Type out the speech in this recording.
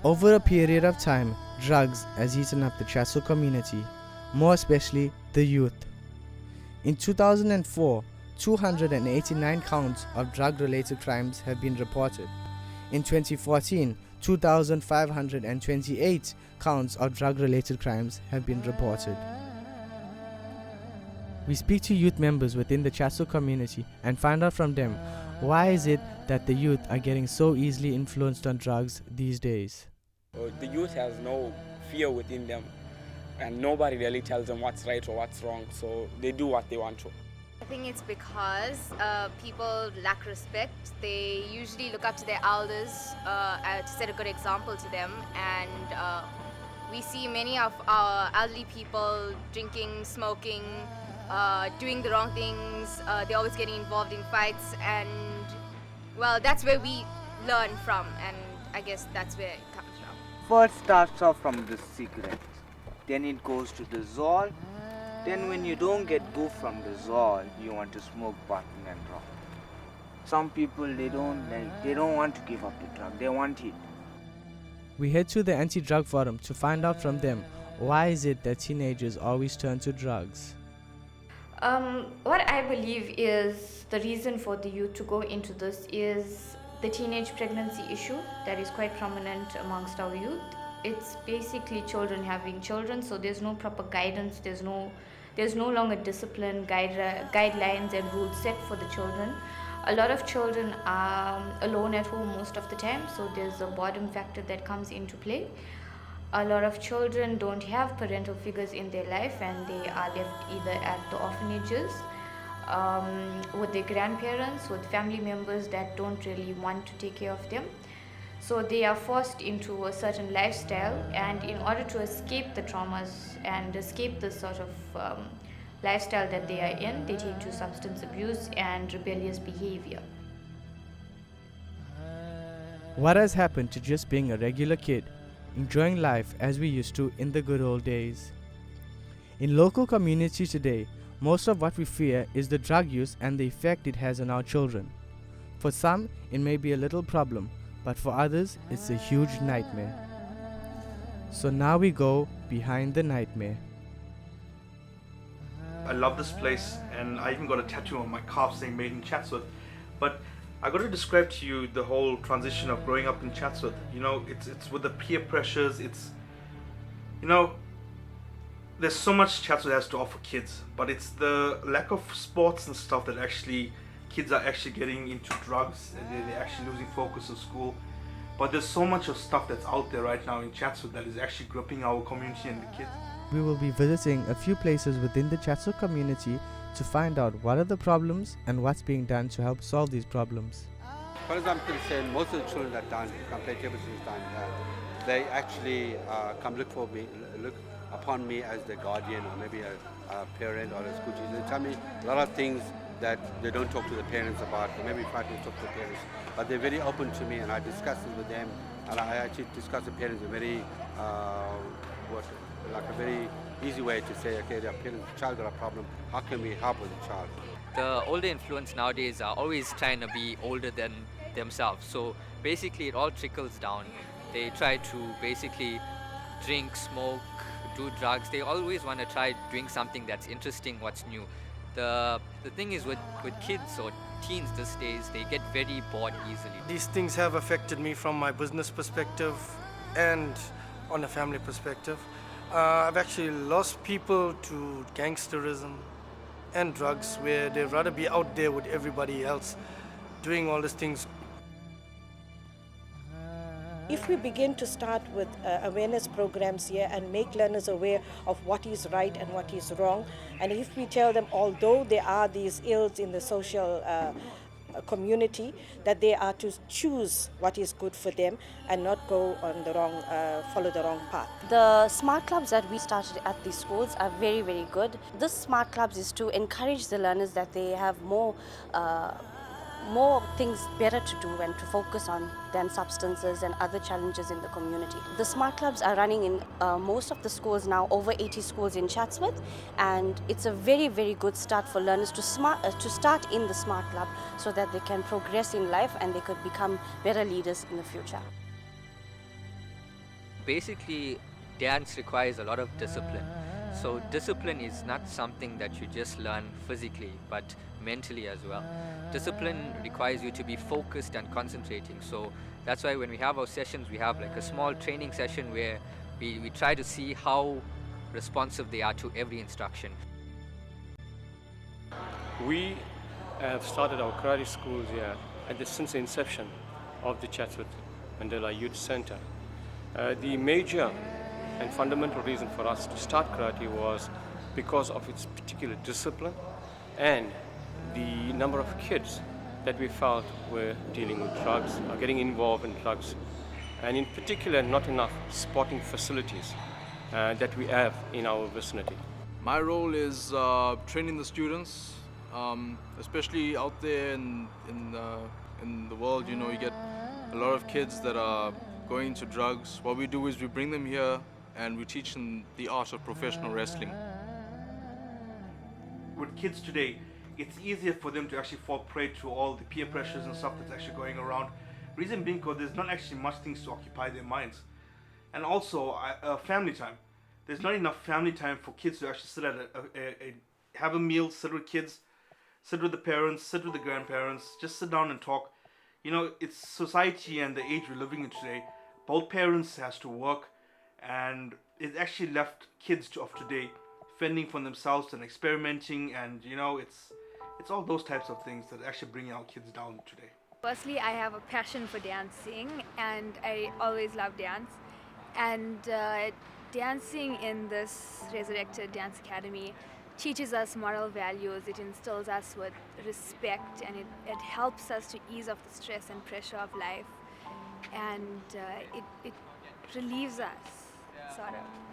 Over a period of time, drugs has eaten up the Chaso community, more especially the youth. In 2004, 289 counts of drug-related crimes have been reported. In 2014, 2,528 counts of drug-related crimes have been reported. We speak to youth members within the Chaso community and find out from them why is it that the youth are getting so easily influenced on drugs these days. The youth has no fear within them, and nobody really tells them what's right or what's wrong, so they do what they want to. I think it's because people lack respect. They usually look up to their elders to set a good example to them, and we see many of our elderly people drinking, smoking, doing the wrong things. They're always getting involved in fights, and well, that's where we learn from, and I guess that's where it comes from. First starts off from the cigarette, then it goes to the Zol. Then when you don't get go from the Zol, you want to smoke button and rock. Some people they don't want to give up the drug, they want it. We head to the anti-drug forum to find out from them why is it that teenagers always turn to drugs. What I believe is the reason for the youth to go into this is the teenage pregnancy issue that is quite prominent amongst our youth. It's basically children having children, so there's no proper guidance, there's no longer discipline, guidelines and rules set for the children. A lot of children are alone at home most of the time, so there's a boredom factor that comes into play. A lot of children don't have parental figures in their life, and they are left either at the orphanages, with their grandparents, with family members that don't really want to take care of them. So they are forced into a certain lifestyle, and in order to escape the traumas and escape the sort of lifestyle that they are in, they take to substance abuse and rebellious behavior. What has happened to just being a regular kid, enjoying life as we used to in the good old days? In local communities today, most of what we fear is the drug use and the effect it has on our children. For some, it may be a little problem, but for others, it's a huge nightmare. So now we go behind the nightmare. I love this place, and I even got a tattoo on my calf saying made in Chatsworth. But I got to describe to you the whole transition of growing up in Chatsworth. You know, it's with the peer pressures, there's so much Chatsworth has to offer kids, but it's the lack of sports and stuff that actually kids are actually getting into drugs, and they're actually losing focus of school. But there's so much of stuff that's out there right now in Chatsworth that is actually gripping our community and the kids. We will be visiting a few places within the Chaso community to find out what are the problems and what's being done to help solve these problems. As far as I'm concerned, most of the children that come play table tennis down here, they actually come look upon me as their guardian, or maybe a parent or a school teacher. They tell me a lot of things that they don't talk to the parents about, or maybe try to talk to the parents. But they're very open to me, and I discuss it with them. And I actually discuss the parents in a very, a very easy way to say, okay, the child got a problem. How can we help with the child? The older influence nowadays are always trying to be older than themselves. So basically, it all trickles down. They try to basically drink, smoke, do drugs. They always want to try doing something that's interesting, what's new. The thing is with kids or teens these days, they get very bored easily. These things have affected me from my business perspective and on a family perspective. I've actually lost people to gangsterism and drugs, where they'd rather be out there with everybody else doing all these things. If we begin to start with awareness programs here and make learners aware of what is right and what is wrong, and if we tell them, although there are these ills in the social community, that they are to choose what is good for them and not go on the wrong, follow the wrong path. The smart clubs that we started at these schools are very, very good. This smart clubs is to encourage the learners that they have more things better to do and to focus on than substances and other challenges in the community. The smart clubs are running in most of the schools now, over 80 schools in Chatsworth, and it's a very, very good start for learners to start in the smart club so that they can progress in life and they could become better leaders in the future. basically dance requires a lot of discipline. So discipline is not something that you just learn physically, but mentally as well. Discipline requires you to be focused and concentrating. So that's why when we have our sessions, we have like a small training session where we try to see how responsive they are to every instruction. We have started our karate schools here since the inception of the Chatsworth Mandela Youth Center. The major and fundamental reason for us to start karate was because of its particular discipline and the number of kids that we felt were dealing with drugs or getting involved in drugs, and in particular not enough sporting facilities that we have in our vicinity. My role is training the students, especially out there in the world. You know, you get a lot of kids that are going into drugs. What we do is we bring them here and we teach them the art of professional wrestling. With kids today, it's easier for them to actually fall prey to all the peer pressures and stuff that's actually going around. Reason being because there's not actually much things to occupy their minds. And also, family time. There's not enough family time for kids to actually sit at have a meal, sit with kids, sit with the parents, sit with the grandparents, just sit down and talk. You know, it's society and the age we're living in today. Both parents has to work, and it actually left kids of today fending for themselves and experimenting, and you know, it's all those types of things that actually bring our kids down today. Firstly, I have a passion for dancing, and I always love dance. And dancing in this Resurrected Dance Academy teaches us moral values, it instills us with respect, and it helps us to ease off the stress and pressure of life, and it relieves us, sort of.